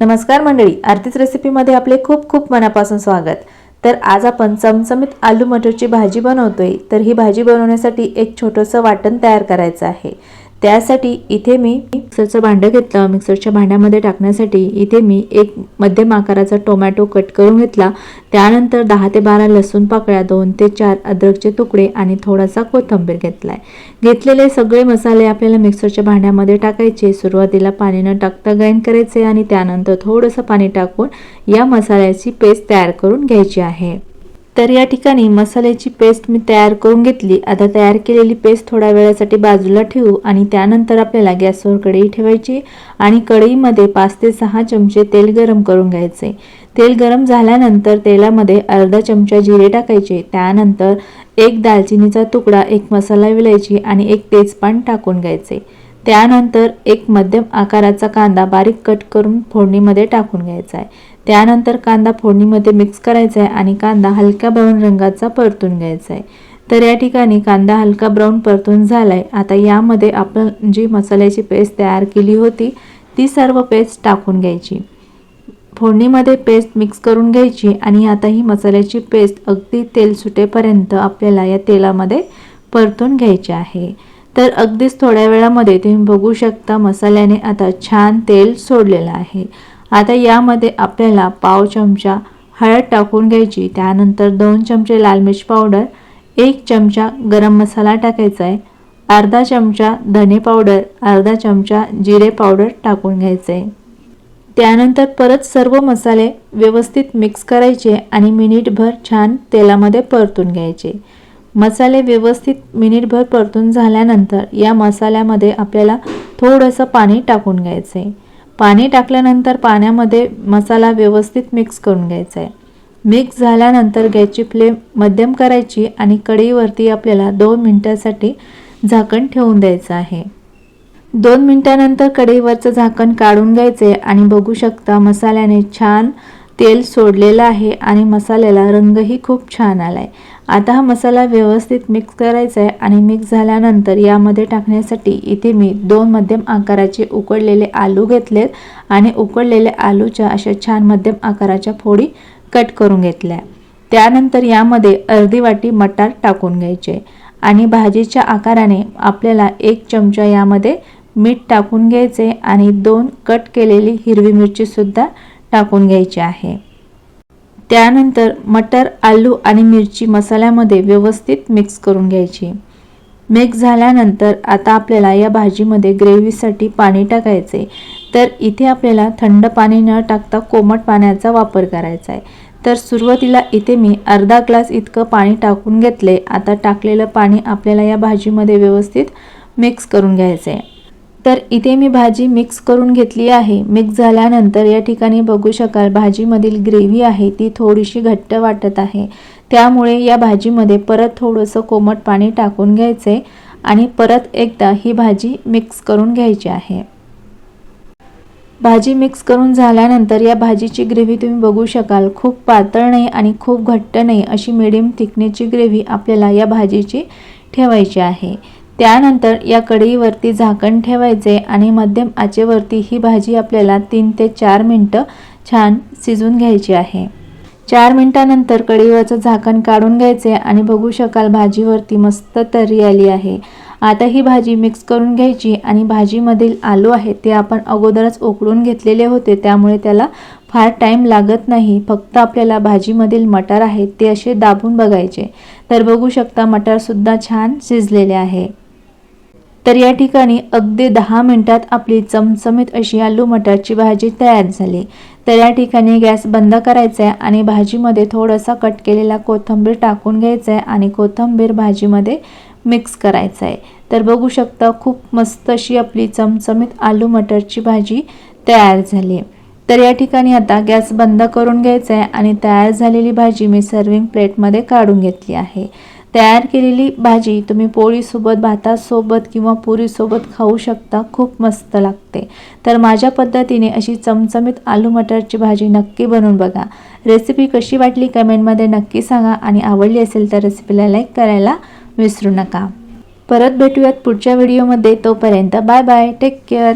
नमस्कार मंडळी, आरतीच रेसिपीमध्ये आपले खूप खूप मनापासून स्वागत। तर आज आपण चमचमीत आलू मटरची भाजी बनवतोय। तर ही भाजी बनवण्यासाठी एक छोटंसं वाटण तयार करायचं आहे। त्यासाठी इथे मी मिक्सरचं भांडं घेतलं। मिक्सरच्या भांड्यामध्ये टाकण्यासाठी इथे मी एक मध्यम आकाराचा टोमॅटो कट करून घेतला। त्यानंतर 10 ते 12 लसूण पाकळ्या, 2 ते 4 अद्रकचे तुकडे आणि थोडासा कोथिंबीर घेतलाय। घेतलेले सगळे मसाले आपल्याला मिक्सरच्या भांड्यामध्ये टाकायचे। सुरुवातीला पाणी न टाकता ग्राइंड करायचे आणि त्यानंतर थोडंसं पाणी टाकून या मसाल्याची पेस्ट तयार करून घ्यायची आहे। तर या ठिकाणी मसाल्याची पेस्ट मी तयार करून घेतली। आता तयार केलेली पेस्ट थोड्या वेळासाठी बाजूला ठेवू आणि त्यानंतर आपल्याला गॅसवर कढई ठेवायची आणि कढईमध्ये 5 ते 6 चमचे तेल गरम करून घ्यायचे। तेल गरम झाल्यानंतर तेलामध्ये अर्धा चमचा जिरे टाकायचे। त्यानंतर एक दालचिनीचा तुकडा, एक मसाला विलायची आणि एक तेजपान टाकून घ्यायचे। त्यानंतर एक मध्यम आकाराचा कांदा बारीक कट करून फोडणीमध्ये टाकून घ्यायचा आहे। त्यानंतर कांदा फोडणीमध्ये मिक्स करायचा आहे आणि कांदा हलक्या ब्राऊन रंगाचा परतून घ्यायचा आहे। तर या ठिकाणी कांदा हलका ब्राऊन परतून झालाय। आता यामध्ये आपण जी मसाल्याची पेस्ट तयार केली होती ती सर्व पेस्ट टाकून घ्यायची। फोडणीमध्ये पेस्ट मिक्स करून घ्यायची आणि आता ही मसाल्याची पेस्ट अगदी तेल सुटेपर्यंत आपल्याला या तेलामध्ये परतून घ्यायची आहे। तर अगदीच थोड्या वेळामध्ये तुम्ही बघू शकता मसाल्याने आता छान तेल सोडलेलं आहे। आता यामध्ये आपल्याला पाव चमचा हळद टाकून घ्यायची। त्यानंतर 2 चमचे लाल मिर्च पावडर, 1 चमचा गरम मसाला टाकायचा आहे, अर्धा चमचा धने पावडर, अर्धा चमचा जिरे पावडर टाकून घ्यायचे। त्यानंतर परत सर्व मसाले व्यवस्थित मिक्स करायचे आणि मिनिटभर छान तेलामध्ये परतून घ्यायचे। मसाले व्यवस्थित मिनिटभर परतून झाल्यानंतर या मसाल्यामध्ये आपल्याला थोडंसं पाणी टाकून घ्यायचे। पाणी टाकल्यानंतर पाण्यामध्ये मसाला व्यवस्थित मिक्स करून घ्यायचा आहे। मिक्स झाल्यानंतर गॅसची फ्लेम मध्यम करायची आणि कढईवरती आपल्याला 2 मिनिटांसाठी झाकण ठेवून द्यायचं आहे। 2 मिनिटांनंतर कढईवरचं झाकण काढून घ्यायचे आणि बघू शकता मसाल्याने छान तेल सोडलेलं आहे आणि मसाल्याला रंगही खूप छान आलाय। आता हा मसाला व्यवस्थित मिक्स करायचा आहे आणि मिक्स झाल्यानंतर यामध्ये टाकण्यासाठी इथे मी 2 मध्यम आकाराचे उकडलेले आलू घेतलेत आणि उकडलेल्या आलूच्या अशा छान मध्यम आकाराच्या फोडी कट करून घेतल्या। त्यानंतर यामध्ये अर्धी वाटी मटार टाकून घ्यायचे आणि भाजीच्या आकाराने आपल्याला 1 चमचा यामध्ये मीठ टाकून घ्यायचे आणि 2 कट केलेली हिरवी मिरची सुद्धा टाकून घ्यायची आहे। त्यानंतर मटर, आलू आणि मिरची मसाल्यामध्ये व्यवस्थित मिक्स करून घ्यायची। मिक्स झाल्यानंतर आता आपल्याला या भाजीमध्ये ग्रेव्हीसाठी पाणी टाकायचे। तर इथे आपल्याला थंड पाणी न टाकता कोमट पाण्याचा वापर करायचा आहे। तर सुरुवातीला इथे मी अर्धा ग्लास इतकं पाणी टाकून घेतले। आता टाकलेलं पाणी आपल्याला या भाजीमध्ये व्यवस्थित मिक्स करून घ्यायचं आहे। तर इथे मी भाजी मिक्स करून घेतली आहे। मिक्स झाल्यानंतर या ठिकाणी बघू शकाल भाजीमधील ग्रेव्ही आहे ती थोडीशी घट्ट वाटत आहे। त्यामुळे या भाजीमध्ये परत थोडंसं कोमट पाणी टाकून घ्यायचे आणि परत एकदा ही भाजी मिक्स करून घ्यायची आहे। भाजी मिक्स करून झाल्यानंतर या भाजीची ग्रेव्ही तुम्ही बघू शकाल खूप पातळ नाही आणि खूप घट्ट नाही, अशी मीडियम थिकनेसची ग्रेव्ही आपल्याला या भाजीची ठेवायची आहे। त्यानंतर या कढईवरती झाकण ठेवायचे आणि मध्यम आचेवरती ही भाजी आपल्याला 3 ते 4 मिनिटं छान शिजून घ्यायची आहे। 4 मिनिटांनंतर कढईवरचं झाकण काढून घ्यायचे आणि बघू शकाल भाजीवरती मस्त तर्री आली आहे। आता ही भाजी मिक्स करून घ्यायची आणि भाजीमधील आलू आहेत ते आपण अगोदरच उकडून घेतलेले होते, त्यामुळे त्याला फार टाइम लागत नाही। फक्त आपल्याला भाजीमधील मटार आहेत ते असे दाबून बघायचे। तर बघू शकता मटार सुद्धा छान शिजलेले आहे। तर या ठिकाणी अगदी 10 मिनिटात आपली चमचमीत अशी आलू मटारची भाजी तयार झाली। तर या ठिकाणी गॅस बंद करायचा आहे आणि भाजीमध्ये थोडासा कट केलेला कोथिंबीर टाकून घ्यायचा आहे आणि कोथिंबीर भाजीमध्ये मिक्स करायचा आहे। तर बघू शकता खूप मस्त अशी आपली चमचमीत आलू मटारची भाजी तयार झाली। तर या ठिकाणी आता गॅस बंद करून घ्यायचा आहे आणि तयार झालेली भाजी मी सर्विंग प्लेटमध्ये काढून घेतली आहे। तयार केलेली भाजी तुम्ही पोळीसोबत, भातासोबत किंवा पुरीसोबत खाऊ शकता, खूप मस्त लागते। तर माझ्या पद्धतीने अशी चमचमीत आलू मटारची भाजी नक्की बनवून बघा। रेसिपी कशी वाटली कमेंटमध्ये नक्की सांगा आणि आवडली असेल तर रेसिपीला लाईक करायला विसरू नका। परत भेटूयात पुढच्या व्हिडिओमध्ये, तोपर्यंत बाय बाय, टेक केअर।